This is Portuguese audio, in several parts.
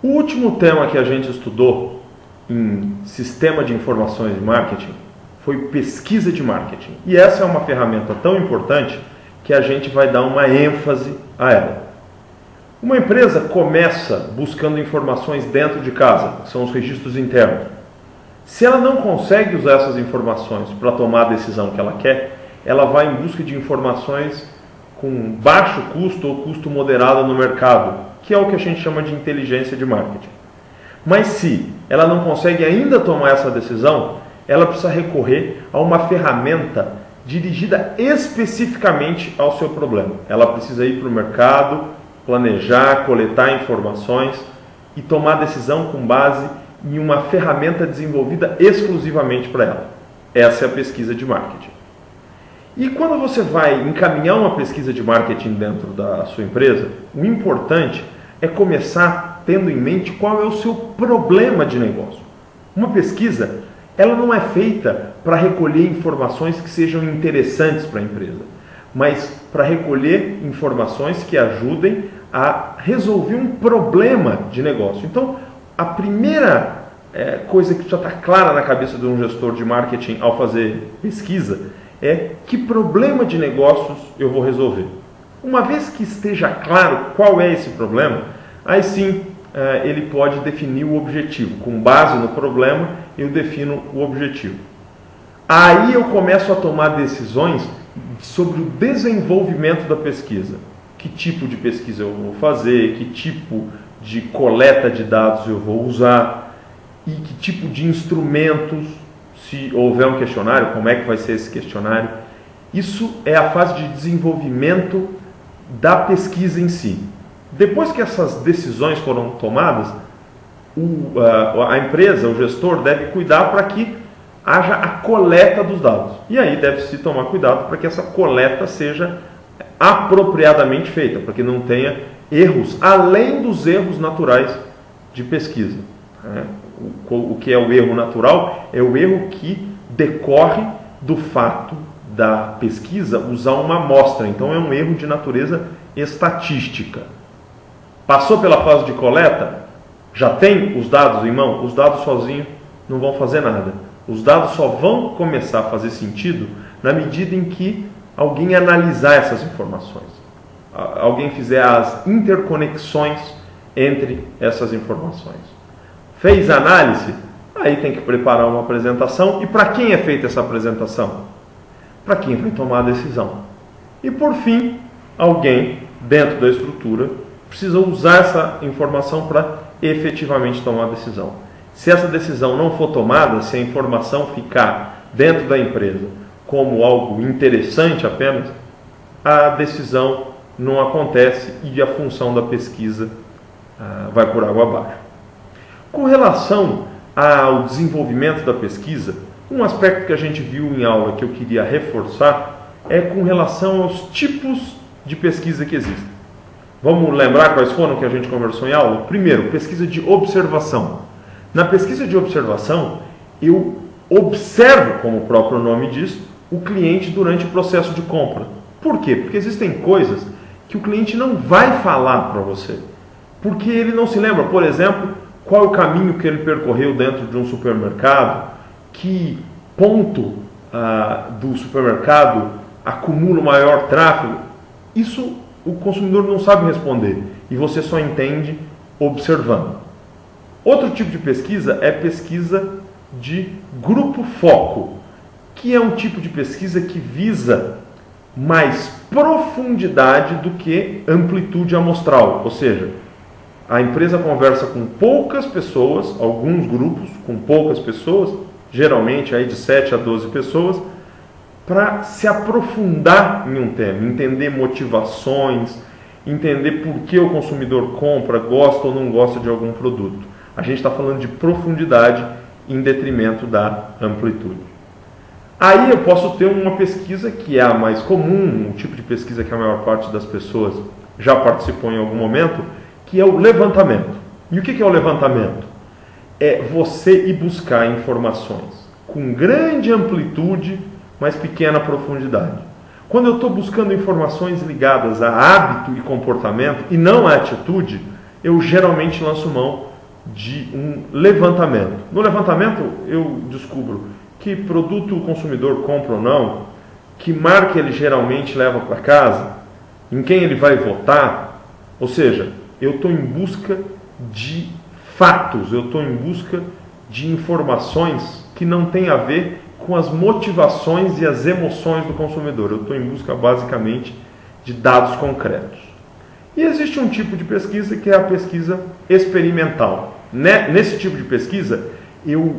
O último tema que a gente estudou em Sistema de Informações de Marketing foi pesquisa de marketing. E essa é uma ferramenta tão importante que a gente vai dar uma ênfase a ela. Uma empresa começa buscando informações dentro de casa, que são os registros internos. Se ela não consegue usar essas informações para tomar a decisão que ela quer, ela vai em busca de informações com baixo custo ou custo moderado no mercado, que é o que a gente chama de inteligência de marketing. Mas se ela não consegue ainda tomar essa decisão, ela precisa recorrer a uma ferramenta dirigida especificamente ao seu problema. Ela precisa ir para o mercado, planejar, coletar informações e tomar decisão com base em uma ferramenta desenvolvida exclusivamente para ela. Essa é a pesquisa de marketing. E quando você vai encaminhar uma pesquisa de marketing dentro da sua empresa, o importante é começar tendo em mente qual é o seu problema de negócio. Uma pesquisa, ela não é feita para recolher informações que sejam interessantes para a empresa, mas para recolher informações que ajudem a resolver um problema de negócio. Então, a primeira coisa que precisa estar clara na cabeça de um gestor de marketing ao fazer pesquisa é que problema de negócios eu vou resolver. Uma vez que esteja claro qual é esse problema, aí sim ele pode definir o objetivo. Com base no problema, eu defino o objetivo. Aí eu começo a tomar decisões sobre o desenvolvimento da pesquisa. Que tipo de pesquisa eu vou fazer, que tipo de coleta de dados eu vou usar e que tipo de instrumentos, se houver um questionário, como é que vai ser esse questionário. Isso é a fase de desenvolvimento da pesquisa em si. Depois que essas decisões foram tomadas, a empresa, o gestor, deve cuidar para que haja a coleta dos dados. E aí deve-se tomar cuidado para que essa coleta seja apropriadamente feita, para que não tenha erros, além dos erros naturais de pesquisa. O que é o erro natural? É o erro que decorre do fato da pesquisa usar uma amostra. Então é um erro de natureza estatística. Passou pela fase de coleta, já tem os dados em mão? Os dados sozinhos não vão fazer nada. Os dados só vão começar a fazer sentido na medida em que alguém analisar essas informações. Alguém fizer as interconexões entre essas informações. Fez a análise? Aí tem que preparar uma apresentação. E para quem é feita essa apresentação? Para quem vai tomar a decisão. E por fim, alguém dentro da estrutura precisa usar essa informação para efetivamente tomar a decisão. Se essa decisão não for tomada, se a informação ficar dentro da empresa como algo interessante apenas, a decisão não acontece e a função da pesquisa vai por água abaixo. Com relação ao desenvolvimento da pesquisa, um aspecto que a gente viu em aula que eu queria reforçar é com relação aos tipos de pesquisa que existem. Vamos lembrar quais foram que a gente conversou em aula? Primeiro, pesquisa de observação. Na pesquisa de observação, eu observo, como o próprio nome diz, o cliente durante o processo de compra. Por quê? Porque existem coisas que o cliente não vai falar para você, porque ele não se lembra. Por exemplo, qual é o caminho que ele percorreu dentro de um supermercado, que ponto do supermercado acumula o maior tráfego. Isso o consumidor não sabe responder e você só entende observando. Outro tipo de pesquisa é pesquisa de grupo foco, que é um tipo de pesquisa que visa mais profundidade do que amplitude amostral, ou seja, a empresa conversa com poucas pessoas, alguns grupos com poucas pessoas, geralmente aí de 7 a 12 pessoas, para se aprofundar em um tema, entender motivações, entender por que o consumidor compra, gosta ou não gosta de algum produto. A gente está falando de profundidade em detrimento da amplitude. Aí eu posso ter uma pesquisa que é a mais comum, um tipo de pesquisa que a maior parte das pessoas já participou em algum momento, que é o levantamento. E o que é o levantamento? É você ir buscar informações com grande amplitude, mas pequena profundidade. Quando eu estou buscando informações ligadas a hábito e comportamento, e não a atitude, eu geralmente lanço mão de um levantamento. No levantamento eu descubro que produto o consumidor compra ou não, que marca ele geralmente leva para casa, em quem ele vai votar. Ou seja, eu estou em busca de fatos, eu estou em busca de informações que não têm a ver com as motivações e as emoções do consumidor. Eu estou em busca basicamente de dados concretos. E existe um tipo de pesquisa que é a pesquisa experimental. Nesse tipo de pesquisa, eu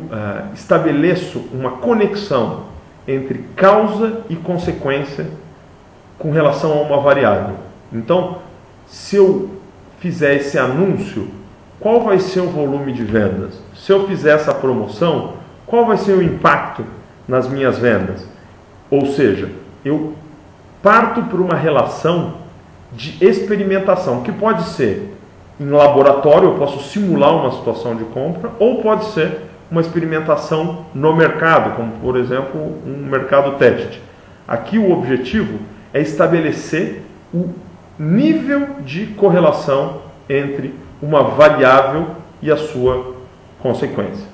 estabeleço uma conexão entre causa e consequência com relação a uma variável. Então, se eu fizer esse anúncio, qual vai ser o volume de vendas? Se eu fizer essa promoção, qual vai ser o impacto nas minhas vendas? Ou seja, eu parto por uma relação de experimentação, que pode ser em laboratório, eu posso simular uma situação de compra, ou pode ser uma experimentação no mercado, como por exemplo um mercado teste. Aqui o objetivo é estabelecer o nível de correlação entre uma variável e a sua consequência.